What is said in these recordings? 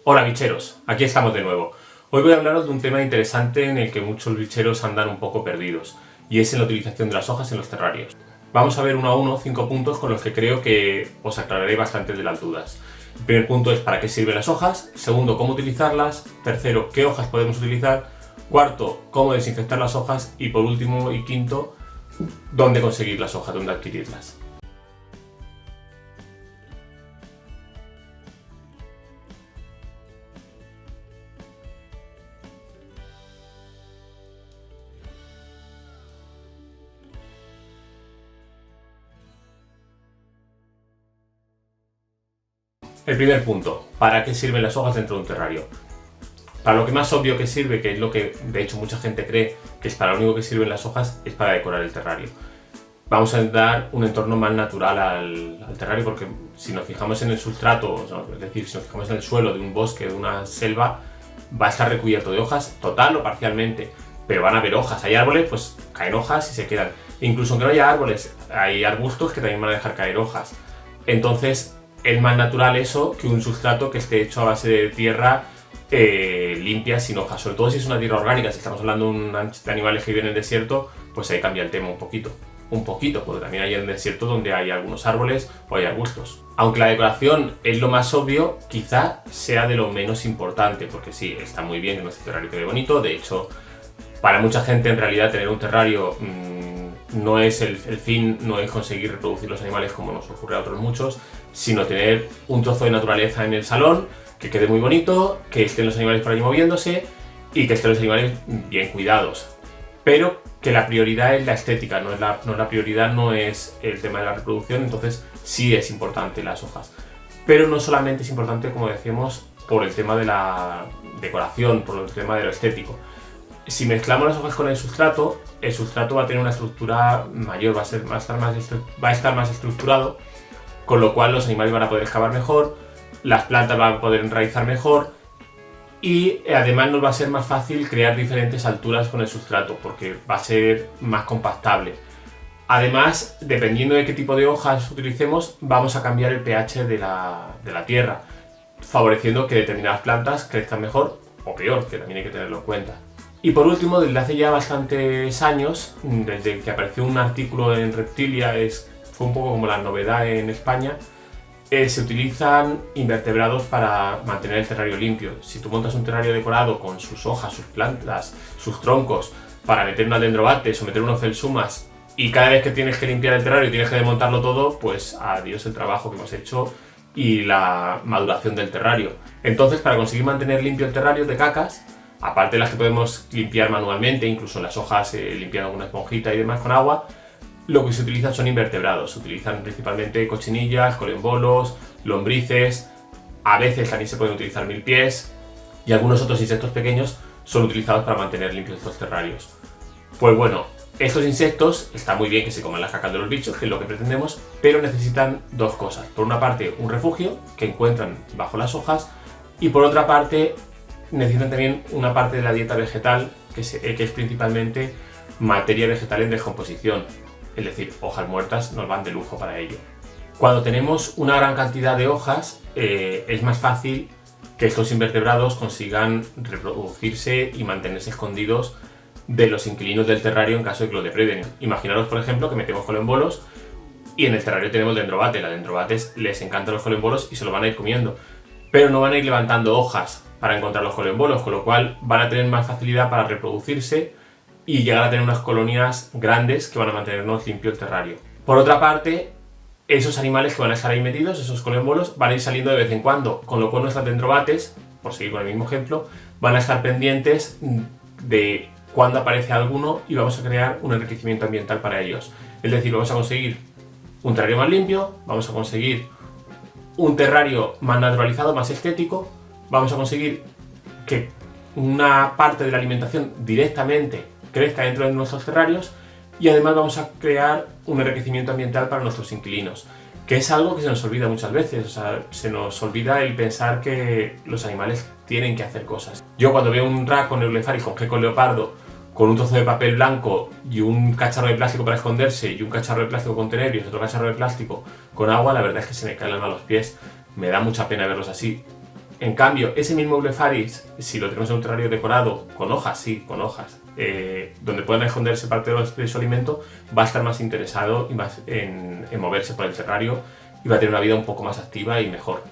Hola bicheros, aquí estamos de nuevo. Hoy voy a hablaros de un tema interesante en el que muchos bicheros andan un poco perdidos, y es en la utilización de las hojas en los terrarios. Vamos a ver uno a uno 5 puntos con los que creo que os aclararé bastante de las dudas. El primer punto es para qué sirven las hojas, segundo, cómo utilizarlas, tercero, qué hojas podemos utilizar, cuarto, cómo desinfectar las hojas y por último y quinto, dónde conseguir las hojas, dónde adquirirlas. El primer punto, ¿para qué sirven las hojas dentro de un terrario? Para lo que más obvio que sirve, que es lo que de hecho mucha gente cree que es para lo único que sirven las hojas, es para decorar el terrario. Vamos a dar un entorno más natural al terrario, porque si nos fijamos en el sustrato, es decir, si nos fijamos en el suelo de un bosque, de una selva, va a estar recubierto de hojas, total o parcialmente, pero van a haber hojas. Hay árboles, pues caen hojas y se quedan. Incluso aunque no haya árboles, hay arbustos que también van a dejar caer hojas. Entonces, es más natural eso que un sustrato que esté hecho a base de tierra limpia, sin hojas. Sobre todo si es una tierra orgánica, si estamos hablando de animales que viven en el desierto, pues ahí cambia el tema un poquito. Porque también hay en el desierto donde hay algunos árboles o hay arbustos. Aunque la decoración es lo más obvio, quizá sea de lo menos importante, porque sí, está muy bien que nuestro terrario quede bonito. De hecho, para mucha gente en realidad tener un terrario no es el fin, no es conseguir reproducir los animales como nos ocurre a otros muchos, sino tener un trozo de naturaleza en el salón, que quede muy bonito, que estén los animales por allí moviéndose y que estén los animales bien cuidados. Pero que la prioridad es la estética, la prioridad no es el tema de la reproducción, entonces sí es importante las hojas. Pero no solamente es importante, como decíamos, por el tema de la decoración, por el tema de lo estético. Si mezclamos las hojas con el sustrato va a tener una estructura mayor, va a estar más estructurado, con lo cual los animales van a poder excavar mejor, las plantas van a poder enraizar mejor y además nos va a ser más fácil crear diferentes alturas con el sustrato porque va a ser más compactable. Además, dependiendo de qué tipo de hojas utilicemos, vamos a cambiar el pH de la tierra, favoreciendo que determinadas plantas crezcan mejor o peor, que también hay que tenerlo en cuenta. Y por último, desde hace ya bastantes años, desde que apareció un artículo en Reptilia, fue un poco como la novedad en España, se utilizan invertebrados para mantener el terrario limpio. Si tú montas un terrario decorado con sus hojas, sus plantas, sus troncos, para meter unas dendrobates o meter unos felsumas, y cada vez que tienes que limpiar el terrario y tienes que desmontarlo todo, pues adiós el trabajo que hemos hecho y la maduración del terrario. Entonces, para conseguir mantener limpio el terrario de cacas, aparte de las que podemos limpiar manualmente, incluso en las hojas limpiando con una esponjita y demás con agua, lo que se utilizan son invertebrados. Se utilizan principalmente cochinillas, colembolos, lombrices, a veces también se pueden utilizar milpiés y algunos otros insectos pequeños son utilizados para mantener limpios estos terrarios. Pues bueno, estos insectos está muy bien que se coman las cacas de los bichos, que es lo que pretendemos, pero necesitan dos cosas. Por una parte, un refugio que encuentran bajo las hojas y por otra parte, necesitan también una parte de la dieta vegetal que es principalmente materia vegetal en descomposición. Es decir, hojas muertas nos van de lujo para ello. Cuando tenemos una gran cantidad de hojas, es más fácil que estos invertebrados consigan reproducirse y mantenerse escondidos de los inquilinos del terrario en caso de que lo depreden. Imaginaros, por ejemplo, que metemos colembolos y en el terrario tenemos dendrobates. A los dendrobates les encantan los colembolos y se los van a ir comiendo, pero no van a ir levantando hojas para encontrar los colembolos, con lo cual van a tener más facilidad para reproducirse y llegar a tener unas colonias grandes que van a mantenernos limpio el terrario. Por otra parte, esos animales que van a estar ahí metidos, esos colembolos, van a ir saliendo de vez en cuando, con lo cual nuestros dendrobates, por seguir con el mismo ejemplo, van a estar pendientes de cuando aparece alguno y vamos a crear un enriquecimiento ambiental para ellos. Es decir, vamos a conseguir un terrario más limpio, vamos a conseguir un terrario más naturalizado, más estético, vamos a conseguir que una parte de la alimentación directamente crezca dentro de nuestros terrarios y además vamos a crear un enriquecimiento ambiental para nuestros inquilinos, que es algo que se nos olvida muchas veces. O sea, se nos olvida el pensar que los animales tienen que hacer cosas. Yo cuando veo un Raccoon Neulefari con gecko leopardo con un trozo de papel blanco y un cacharro de plástico para esconderse y un cacharro de plástico con tenerios, otro cacharro de plástico con agua, la verdad es que se me cae el alma a los pies. Me da mucha pena verlos así. En cambio, ese mismo Blefaris, si lo tenemos en un terrario decorado, con hojas, sí, con hojas, donde puedan esconderse parte de su alimento, va a estar más interesado y más en moverse por el terrario y va a tener una vida un poco más activa y mejor.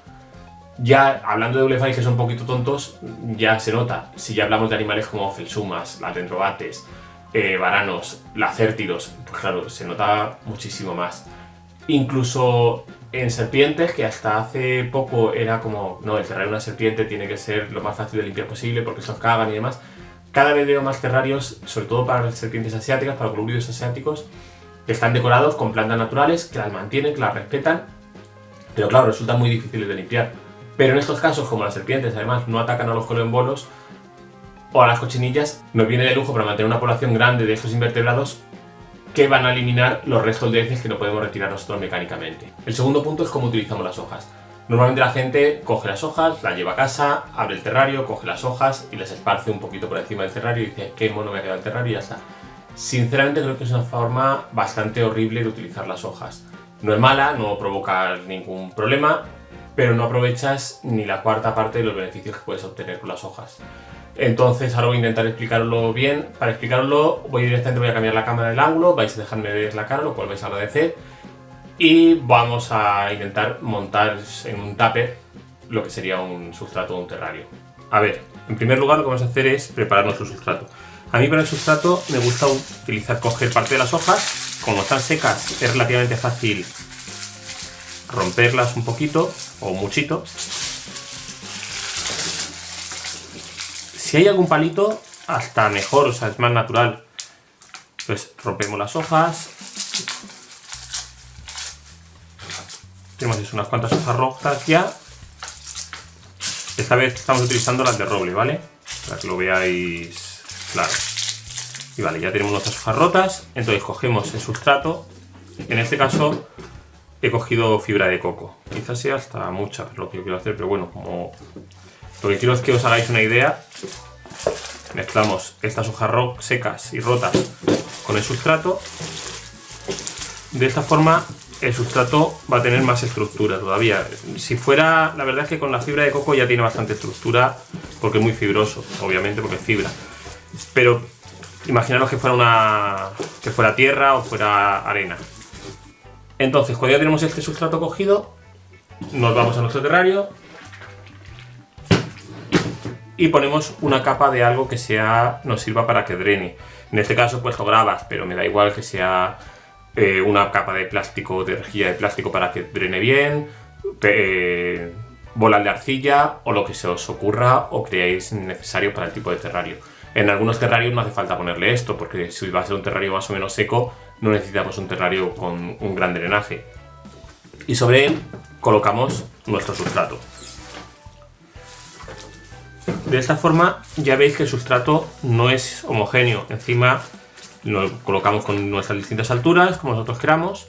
Ya hablando de Blefaris que son un poquito tontos, ya se nota. Si ya hablamos de animales como felsumas, las dendrobates, varanos, lacértidos, pues claro, se nota muchísimo más. Incluso en serpientes, que hasta hace poco era como, no, el terrario de una serpiente tiene que ser lo más fácil de limpiar posible porque estos cagan y demás. Cada vez veo más terrarios, sobre todo para las serpientes asiáticas, para los colubrídeos asiáticos, que están decorados con plantas naturales, que las mantienen, que las respetan, pero claro, resultan muy difíciles de limpiar. Pero en estos casos, como las serpientes además no atacan a los colombolos o a las cochinillas, nos viene de lujo para mantener una población grande de estos invertebrados que van a eliminar los restos de heces que no podemos retirar nosotros mecánicamente. El segundo punto es cómo utilizamos las hojas. Normalmente la gente coge las hojas, las lleva a casa, abre el terrario, coge las hojas y las esparce un poquito por encima del terrario y dice qué mono me ha quedado el terrario y ya está. Sinceramente creo que es una forma bastante horrible de utilizar las hojas. No es mala, no provoca ningún problema, pero no aprovechas ni la cuarta parte de los beneficios que puedes obtener con las hojas. Entonces ahora voy a intentar explicarlo bien. Para explicarlo voy a cambiar la cámara del ángulo, vais a dejarme ver la cara, lo cual vais a agradecer. Y vamos a intentar montar en un tupper lo que sería un sustrato de un terrario. A ver, en primer lugar lo que vamos a hacer es preparar nuestro sustrato. A mí para el sustrato me gusta coger parte de las hojas. Como están secas es relativamente fácil romperlas un poquito o muchito. Si hay algún palito, hasta mejor, o sea, es más natural. Pues rompemos las hojas. Tenemos unas cuantas hojas rojas ya. Esta vez estamos utilizando las de roble, ¿vale? Para que lo veáis claro. Y vale, ya tenemos nuestras hojas rotas. Entonces cogemos el sustrato. En este caso he cogido fibra de coco. Quizás sea hasta mucha lo que yo quiero hacer, pero bueno, como lo que quiero es que os hagáis una idea. Mezclamos estas hojas secas y rotas con el sustrato. De esta forma el sustrato va a tener más estructura todavía. Si fuera, la verdad es que con la fibra de coco ya tiene bastante estructura porque es muy fibroso, obviamente porque es fibra. Pero imaginaros que fuera tierra o fuera arena. Entonces, cuando ya tenemos este sustrato cogido, nos vamos a nuestro terrario y ponemos una capa de algo que nos sirva para que drene. En este caso, pues lo grabas, pero me da igual que sea una capa de plástico, de rejilla de plástico para que drene bien, bolas de arcilla o lo que se os ocurra o creáis necesario para el tipo de terrario. En algunos terrarios no hace falta ponerle esto, porque si va a ser un terrario más o menos seco, no necesitamos un terrario con un gran drenaje. Y sobre él colocamos nuestro sustrato. De esta forma ya veis que el sustrato no es homogéneo. Encima lo colocamos con nuestras distintas alturas, como nosotros queramos.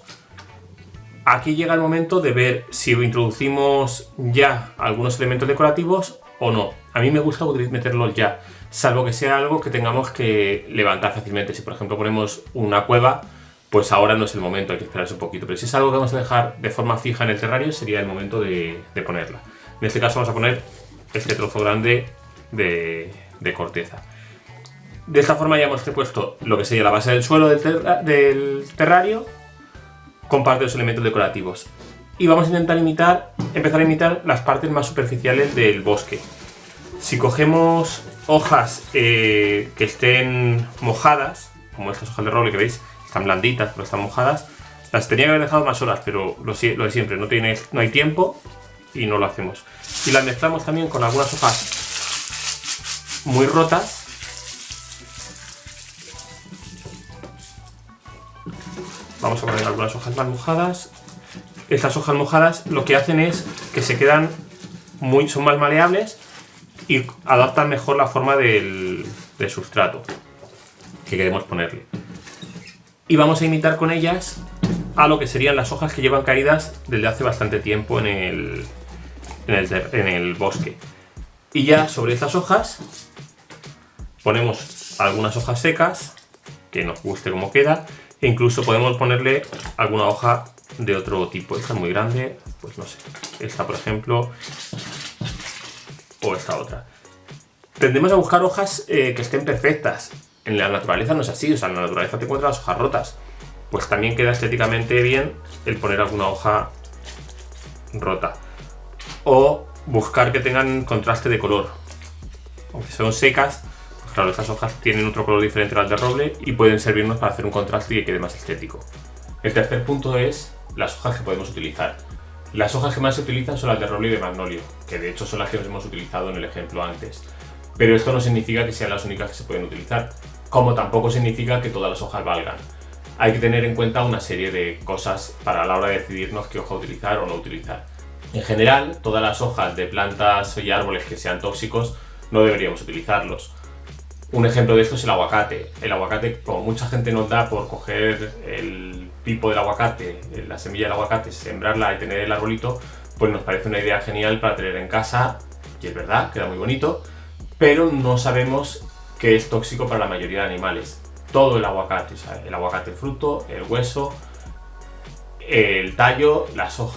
Aquí llega el momento de ver si introducimos ya algunos elementos decorativos o no. A mí me gusta meterlos ya, salvo que sea algo que tengamos que levantar fácilmente. Si por ejemplo ponemos una cueva, pues ahora no es el momento, hay que esperarse un poquito. Pero si es algo que vamos a dejar de forma fija en el terrario, sería el momento de ponerla. En este caso vamos a poner este trozo grande de corteza. De esta forma ya hemos puesto lo que sería la base del suelo del terrario con parte de los elementos decorativos. Y vamos a intentar empezar a imitar las partes más superficiales del bosque. Si cogemos hojas que estén mojadas, como estas hojas de roble que veis, están blanditas pero están mojadas, las tenía que haber dejado más horas, pero lo de siempre, no hay tiempo y no lo hacemos. Y las mezclamos también con algunas hojas muy rotas. Vamos a poner algunas hojas más mojadas. Estas hojas mojadas lo que hacen es que se quedan son más maleables y adaptan mejor la forma del sustrato que queremos ponerle. Y vamos a imitar con ellas a lo que serían las hojas que llevan caídas desde hace bastante tiempo en el bosque. Y ya sobre estas hojas ponemos algunas hojas secas que nos guste cómo queda, e incluso podemos ponerle alguna hoja de otro tipo. Esta es muy grande, pues no sé. Esta por ejemplo o esta otra. Tendemos a buscar hojas que estén perfectas. En la naturaleza no es así, o sea, en la naturaleza te encuentras las hojas rotas. Pues también queda estéticamente bien el poner alguna hoja rota. O buscar que tengan contraste de color. Aunque son secas, pues claro, estas hojas tienen otro color diferente al de roble y pueden servirnos para hacer un contraste y que quede más estético. El tercer punto es las hojas que podemos utilizar. Las hojas que más se utilizan son las de roble y de magnolio, que de hecho son las que hemos utilizado en el ejemplo antes. Pero esto no significa que sean las únicas que se pueden utilizar, como tampoco significa que todas las hojas valgan. Hay que tener en cuenta una serie de cosas para la hora de decidirnos qué hoja utilizar o no utilizar. En general, todas las hojas de plantas y árboles que sean tóxicos no deberíamos utilizarlos. Un ejemplo de esto es el aguacate. El aguacate, como mucha gente nos da por coger el pipo del aguacate, la semilla del aguacate, sembrarla y tener el arbolito, pues nos parece una idea genial para tener en casa, y es verdad, queda muy bonito, pero no sabemos que es tóxico para la mayoría de animales. Todo el aguacate, o sea, el aguacate fruto, el hueso, el tallo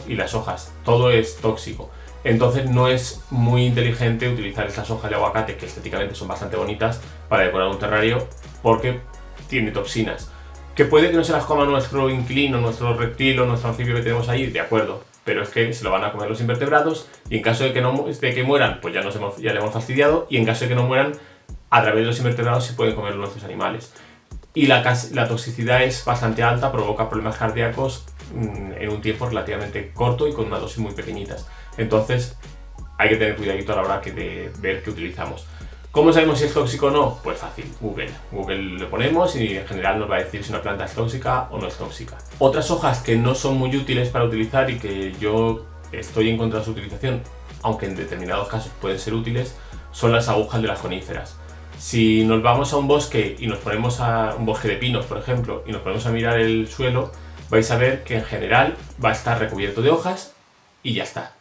y las hojas, todo es tóxico. Entonces no es muy inteligente utilizar estas hojas de aguacate, que estéticamente son bastante bonitas, para decorar un terrario, porque tiene toxinas. Que puede que no se las coma nuestro inquilino, nuestro reptil o nuestro anfibio que tenemos ahí, de acuerdo, pero es que se lo van a comer los invertebrados y en caso de que mueran, pues ya le hemos fastidiado, y en caso de que no mueran, a través de los invertebrados se pueden comer nuestros animales. Y la toxicidad es bastante alta, provoca problemas cardíacos en un tiempo relativamente corto y con una dosis muy pequeñitas. Entonces hay que tener cuidadito a la hora de ver qué utilizamos. ¿Cómo sabemos si es tóxico o no? Pues fácil, Google. Google le ponemos y en general nos va a decir si una planta es tóxica o no es tóxica. Otras hojas que no son muy útiles para utilizar y que yo estoy en contra de su utilización, aunque en determinados casos pueden ser útiles, son las agujas de las coníferas. Si nos vamos a un bosque y nos ponemos a un bosque de pinos, por ejemplo, y nos ponemos a mirar el suelo, vais a ver que en general va a estar recubierto de hojas y ya está.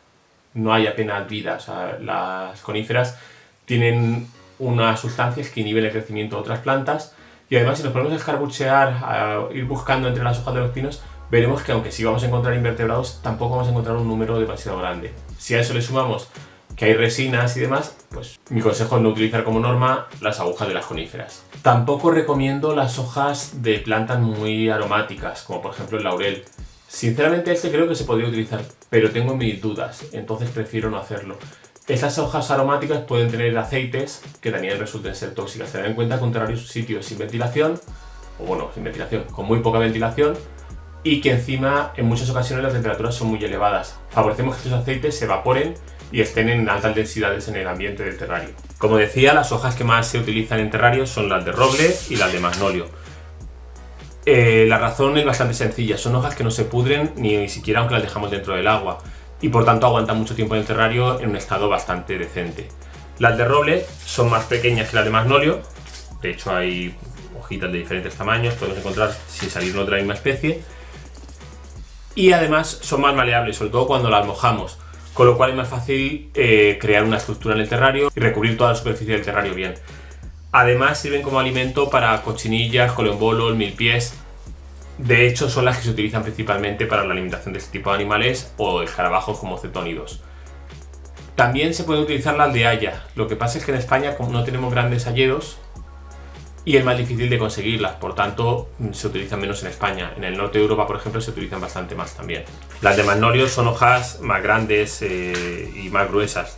No hay apenas vida. O sea, las coníferas tienen unas sustancias que inhiben el crecimiento de otras plantas, y además si nos ponemos a escarbuchear, a ir buscando entre las hojas de los pinos, veremos que aunque sí vamos a encontrar invertebrados, tampoco vamos a encontrar un número demasiado grande. Si a eso le sumamos que hay resinas y demás, pues mi consejo es no utilizar como norma las agujas de las coníferas. Tampoco recomiendo las hojas de plantas muy aromáticas, como por ejemplo el laurel. Sinceramente este creo que se podría utilizar, pero tengo mis dudas, entonces prefiero no hacerlo. Estas hojas aromáticas pueden tener aceites que también resulten ser tóxicas. Tened en cuenta que un terrario es un sitio sin ventilación, o bueno, sin ventilación, con muy poca ventilación, y que encima en muchas ocasiones las temperaturas son muy elevadas. Favorecemos que estos aceites se evaporen y estén en altas densidades en el ambiente del terrario. Como decía, las hojas que más se utilizan en terrarios son las de roble y las de magnolio. La razón es bastante sencilla, son hojas que no se pudren ni siquiera aunque las dejamos dentro del agua, y por tanto aguantan mucho tiempo en el terrario en un estado bastante decente. Las de roble son más pequeñas que las de magnolio, de hecho hay hojitas de diferentes tamaños, podemos encontrar sin salirnos de la misma especie, y además son más maleables, sobre todo cuando las mojamos, con lo cual es más fácil crear una estructura en el terrario y recubrir toda la superficie del terrario bien. Además sirven como alimento para cochinillas, colombolos, milpiés. De hecho son las que se utilizan principalmente para la alimentación de este tipo de animales o escarabajos como cetónidos. También se pueden utilizar las de haya, lo que pasa es que en España como no tenemos grandes hayedos y es más difícil de conseguirlas, por tanto se utilizan menos en España. En el norte de Europa, por ejemplo, se utilizan bastante más también. Las de magnolio son hojas más grandes y más gruesas.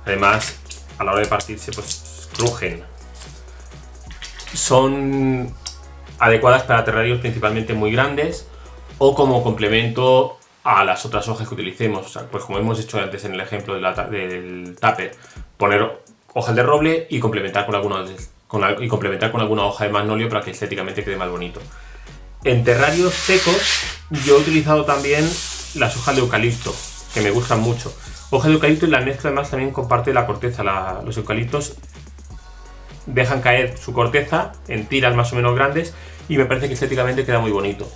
Además, a la hora de partirse, pues crujen. Son adecuadas para terrarios principalmente muy grandes o como complemento a las otras hojas que utilicemos. O sea, pues como hemos hecho antes en el ejemplo del tupper, poner hojas de roble y complementar con alguna hoja de magnolio para que estéticamente quede más bonito. En terrarios secos yo he utilizado también las hojas de eucalipto, que me gustan mucho. Hojas de eucalipto y las mezclo además también con parte de la corteza. Los eucaliptos dejan caer su corteza en tiras más o menos grandes y me parece que estéticamente queda muy bonito.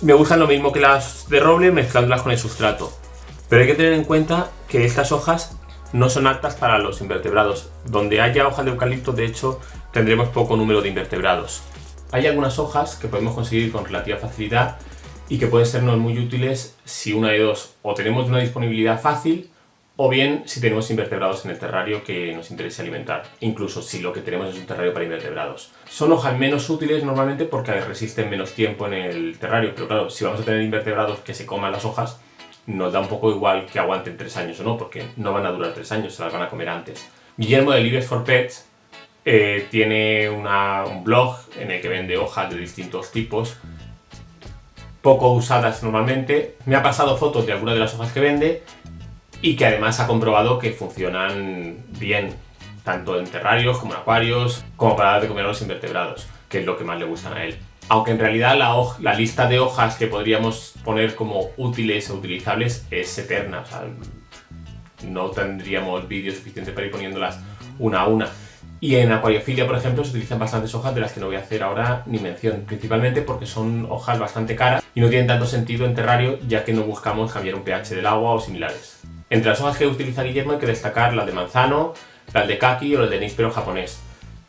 Me gustan lo mismo que las de roble mezclándolas con el sustrato, pero hay que tener en cuenta que estas hojas no son aptas para los invertebrados. Donde haya hojas de eucalipto, de hecho, tendremos poco número de invertebrados. Hay algunas hojas que podemos conseguir con relativa facilidad y que pueden sernos muy útiles si una de dos, o tenemos una disponibilidad fácil o bien si tenemos invertebrados en el terrario que nos interese alimentar, incluso si lo que tenemos es un terrario para invertebrados. Son hojas menos útiles normalmente porque resisten menos tiempo en el terrario, pero claro, si vamos a tener invertebrados que se coman las hojas, nos da un poco igual que aguanten 3 años o no, porque no van a durar 3 años, se las van a comer antes. Guillermo de Leaves for Pets tiene un blog en el que vende hojas de distintos tipos, poco usadas normalmente. Me ha pasado fotos de algunas de las hojas que vende y que además ha comprobado que funcionan bien, tanto en terrarios como en acuarios, como para dar de comer a los invertebrados, que es lo que más le gustan a él. Aunque en realidad la lista de hojas que podríamos poner como útiles o utilizables es eterna, o sea, no tendríamos vídeo suficiente para ir poniéndolas una a una. Y en acuariofilia, por ejemplo, se utilizan bastantes hojas de las que no voy a hacer ahora ni mención, principalmente porque son hojas bastante caras y no tienen tanto sentido en terrario, ya que no buscamos cambiar un pH del agua o similares. Entre las hojas que utiliza Guillermo hay que destacar las de manzano, las de kaki o las de níspero japonés,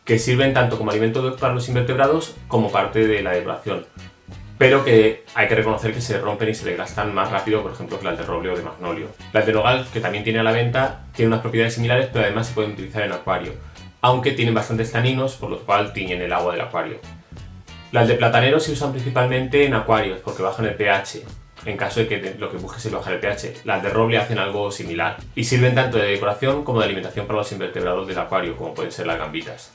que sirven tanto como alimento para los invertebrados como parte de la decoración, pero que hay que reconocer que se rompen y se desgastan más rápido, por ejemplo, que las de roble o de magnolio. Las de nogal, que también tiene a la venta, tienen unas propiedades similares, pero además se pueden utilizar en acuario, aunque tienen bastantes taninos, por lo cual tiñen el agua del acuario. Las de platanero se usan principalmente en acuarios porque bajan el pH, en caso de que lo que busques es bajar el pH. Las de roble hacen algo similar y sirven tanto de decoración como de alimentación para los invertebrados del acuario, como pueden ser las gambitas.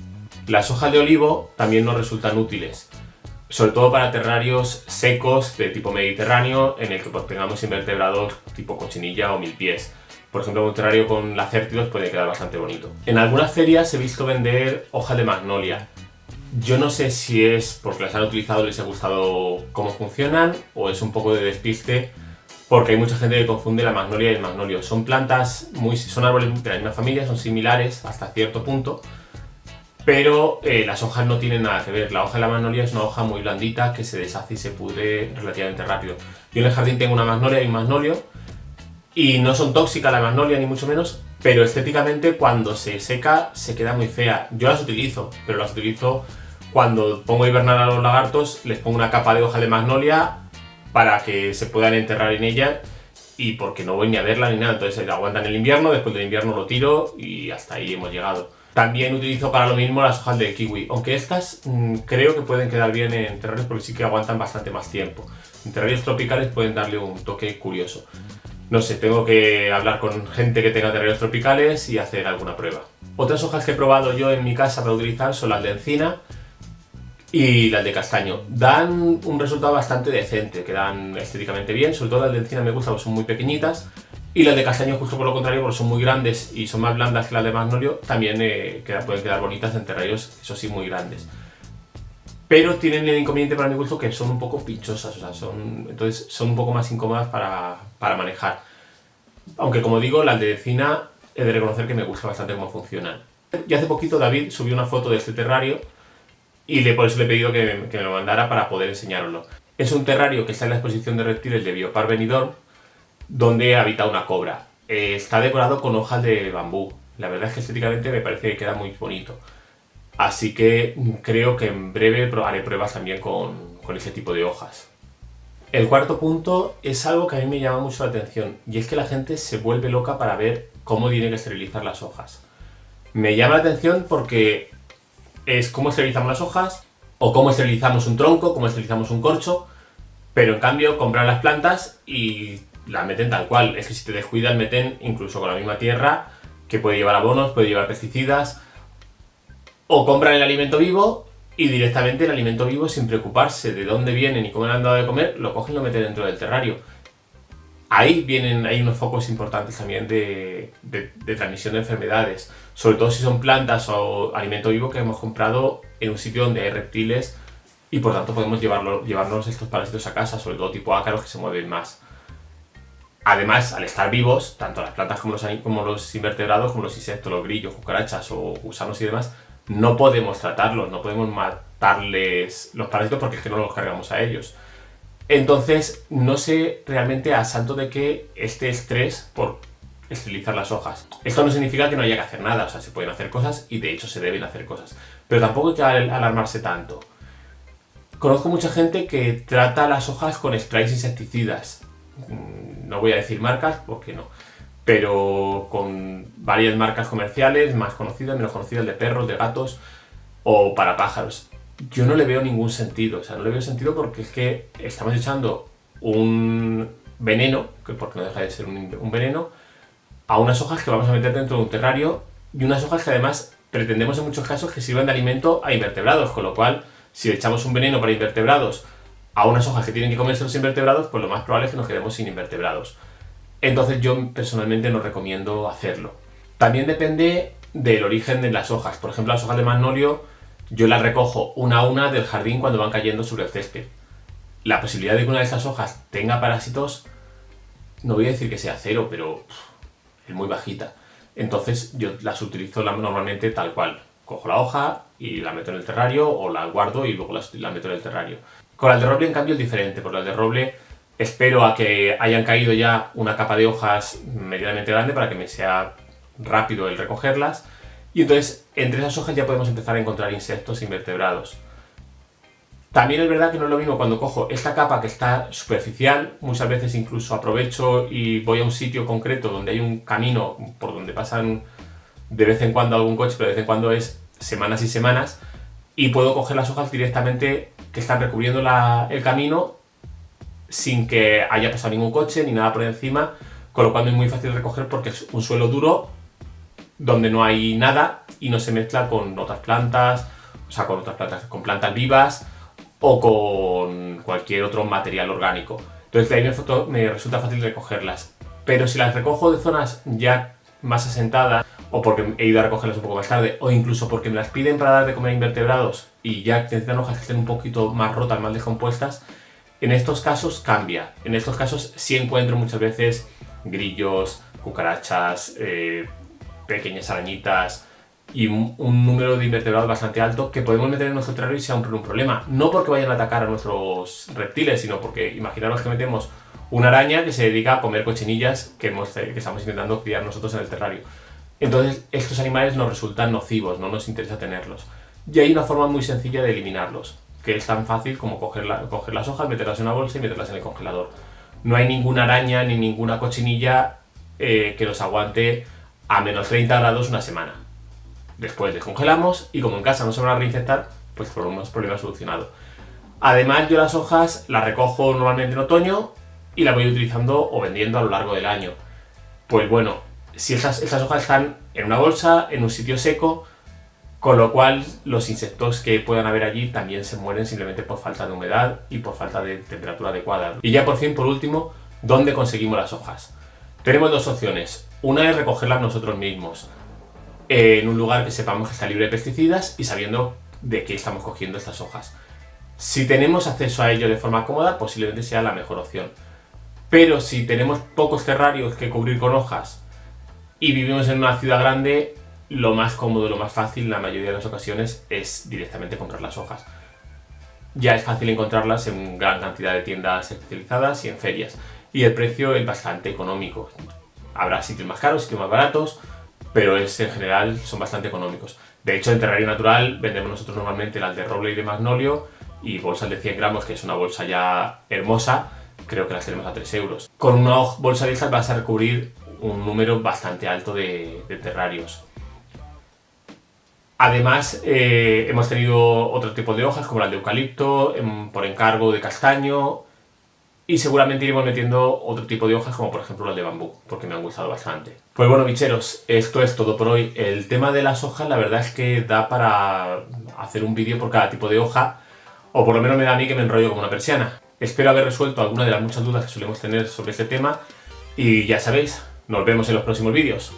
Las hojas de olivo también nos resultan útiles, sobre todo para terrarios secos de tipo mediterráneo en el que tengamos invertebrados tipo cochinilla o milpiés. Por ejemplo, un terrario con lacértidos puede quedar bastante bonito. En algunas ferias he visto vender hojas de magnolia. Yo no sé si es porque las han utilizado y les ha gustado cómo funcionan o es un poco de despiste, porque hay mucha gente que confunde la magnolia y el magnolio. Son plantas, son árboles de la misma familia, son similares hasta cierto punto, pero las hojas no tienen nada que ver. La hoja de la magnolia es una hoja muy blandita que se deshace y se pudre relativamente rápido. Yo en el jardín tengo una magnolia y un magnolio, y no son tóxicas la magnolia ni mucho menos, pero estéticamente cuando se seca se queda muy fea. Yo las utilizo, pero las utilizo cuando pongo a hibernar a los lagartos, les pongo una capa de hoja de magnolia para que se puedan enterrar en ella y porque no voy ni a verla ni nada, entonces aguantan el invierno, después del invierno lo tiro y hasta ahí hemos llegado. También utilizo para lo mismo las hojas de kiwi, aunque estas creo que pueden quedar bien en terrarios porque sí que aguantan bastante más tiempo. En terrarios tropicales pueden darle un toque curioso. No sé, tengo que hablar con gente que tenga terrarios tropicales y hacer alguna prueba. Otras hojas que he probado yo en mi casa para utilizar son las de encina y las de castaño. Dan un resultado bastante decente, quedan estéticamente bien, sobre todo las de encina me gustan porque son muy pequeñitas, y las de castaño justo por lo contrario, porque son muy grandes y son más blandas que las de magnolio, también pueden quedar bonitas en terrarios, eso sí, muy grandes. Pero tienen el inconveniente para mi gusto que son un poco pinchosas, o sea, entonces son un poco más incómodas para manejar. Aunque como digo, las de encina he de reconocer que me gusta bastante cómo funcionan. Y hace poquito David subió una foto de este terrario y por eso le he pedido que me lo mandara para poder enseñaroslo. Es un terrario que está en la exposición de reptiles de Biopar Benidorm, donde habita una cobra. Está decorado con hojas de bambú. La verdad es que estéticamente me parece que queda muy bonito. Así que creo que en breve haré pruebas también con ese tipo de hojas. El cuarto punto es algo que a mí me llama mucho la atención, y es que la gente se vuelve loca para ver cómo tiene que esterilizar las hojas. Me llama la atención porque es cómo esterilizamos las hojas, o cómo esterilizamos un tronco, cómo esterilizamos un corcho, pero en cambio compran las plantas y las meten tal cual. Es que si te descuidas meten incluso con la misma tierra, que puede llevar abonos, puede llevar pesticidas, o compran el alimento vivo y directamente el alimento vivo, sin preocuparse de dónde viene ni cómo le han dado de comer, lo cogen y lo meten dentro del terrario. Ahí hay unos focos importantes también de transmisión de enfermedades, sobre todo si son plantas o alimento vivo que hemos comprado en un sitio donde hay reptiles y por tanto podemos llevarnos estos parásitos a casa, sobre todo tipo ácaros que se mueven más. Además, al estar vivos, tanto las plantas como los invertebrados, como los insectos, los grillos, cucarachas o gusanos y demás, no podemos tratarlos, no podemos matarles los parásitos porque es que no los cargamos a ellos. Entonces, no sé realmente a santo de qué este estrés por esterilizar las hojas. Esto no significa que no haya que hacer nada, o sea, se pueden hacer cosas y de hecho se deben hacer cosas. Pero tampoco hay que alarmarse tanto. Conozco mucha gente que trata las hojas con sprays insecticidas. No voy a decir marcas porque no. pero con varias marcas comerciales, más conocidas, menos conocidas, de perros, de gatos o para pájaros. Yo no le veo ningún sentido, o sea, no le veo sentido porque es que estamos echando un veneno, que porque no deja de ser un veneno, a unas hojas que vamos a meter dentro de un terrario y unas hojas que además pretendemos en muchos casos que sirvan de alimento a invertebrados, con lo cual si le echamos un veneno para invertebrados a unas hojas que tienen que comerse los invertebrados, pues lo más probable es que nos quedemos sin invertebrados. Entonces yo personalmente no recomiendo hacerlo. También depende del origen de las hojas. Por ejemplo, las hojas de magnolio yo las recojo una a una del jardín cuando van cayendo sobre el césped. La posibilidad de que una de esas hojas tenga parásitos, no voy a decir que sea cero, pero es muy bajita. Entonces yo las utilizo normalmente tal cual. Cojo la hoja y la meto en el terrario, o la guardo y luego la meto en el terrario. Con las de roble en cambio es diferente, porque las de roble espero a que hayan caído ya una capa de hojas medianamente grande para que me sea rápido el recogerlas. Y entonces entre esas hojas ya podemos empezar a encontrar insectos e invertebrados. También es verdad que no es lo mismo cuando cojo esta capa que está superficial, muchas veces incluso aprovecho y voy a un sitio concreto donde hay un camino por donde pasan de vez en cuando algún coche, pero de vez en cuando es semanas y semanas, y puedo coger las hojas directamente que están recubriendo el camino sin que haya pasado ningún coche ni nada por encima, con lo cual es muy fácil recoger porque es un suelo duro donde no hay nada y no se mezcla con otras plantas, o sea, con plantas vivas o con cualquier otro material orgánico. Entonces de ahí me resulta fácil recogerlas. Pero si las recojo de zonas ya más asentadas, o porque he ido a recogerlas un poco más tarde, o incluso porque me las piden para dar de comer a invertebrados y ya necesitan hojas que estén un poquito más rotas, más descompuestas, en estos casos cambia. En estos casos sí encuentro muchas veces grillos, cucarachas, pequeñas arañitas y un número de invertebrados bastante alto que podemos meter en nuestro terrario y sea un problema. No porque vayan a atacar a nuestros reptiles, sino porque imaginaros que metemos una araña que se dedica a comer cochinillas que estamos intentando criar nosotros en el terrario. Entonces estos animales nos resultan nocivos, no nos interesa tenerlos. Y hay una forma muy sencilla de eliminarlos, que es tan fácil como coger las hojas, meterlas en una bolsa y meterlas en el congelador. No hay ninguna araña ni ninguna cochinilla que nos aguante a menos 30 grados una semana. Después descongelamos y como en casa no se van a reinfectar, pues problema solucionado. Además yo las hojas las recojo normalmente en otoño y las voy utilizando o vendiendo a lo largo del año. Pues bueno, si estas hojas están en una bolsa, en un sitio seco, con lo cual los insectos que puedan haber allí también se mueren simplemente por falta de humedad y por falta de temperatura adecuada. Y ya por fin, por último, ¿dónde conseguimos las hojas? Tenemos dos opciones. Una es recogerlas nosotros mismos, en un lugar que sepamos que está libre de pesticidas y sabiendo de qué estamos cogiendo estas hojas. Si tenemos acceso a ello de forma cómoda, posiblemente sea la mejor opción. Pero si tenemos pocos terrarios que cubrir con hojas y vivimos en una ciudad grande, lo más cómodo, lo más fácil, en la mayoría de las ocasiones, es directamente comprar las hojas. Ya es fácil encontrarlas en gran cantidad de tiendas especializadas y en ferias. Y el precio es bastante económico. Habrá sitios más caros, sitios más baratos, pero en general son bastante económicos. De hecho, en Terrario Natural vendemos nosotros normalmente las de roble y de magnolio y bolsas de 100 gramos, que es una bolsa ya hermosa, creo que las tenemos a 3 euros. Con una bolsa de estas vas a recubrir un número bastante alto de terrarios. Además, hemos tenido otro tipo de hojas, como las de eucalipto, por encargo de castaño, y seguramente iremos metiendo otro tipo de hojas, como por ejemplo las de bambú, porque me han gustado bastante. Pues bueno, bicheros, esto es todo por hoy. El tema de las hojas, la verdad es que da para hacer un vídeo por cada tipo de hoja, o por lo menos me da a mí que me enrollo como una persiana. Espero haber resuelto alguna de las muchas dudas que solemos tener sobre este tema, y ya sabéis, nos vemos en los próximos vídeos.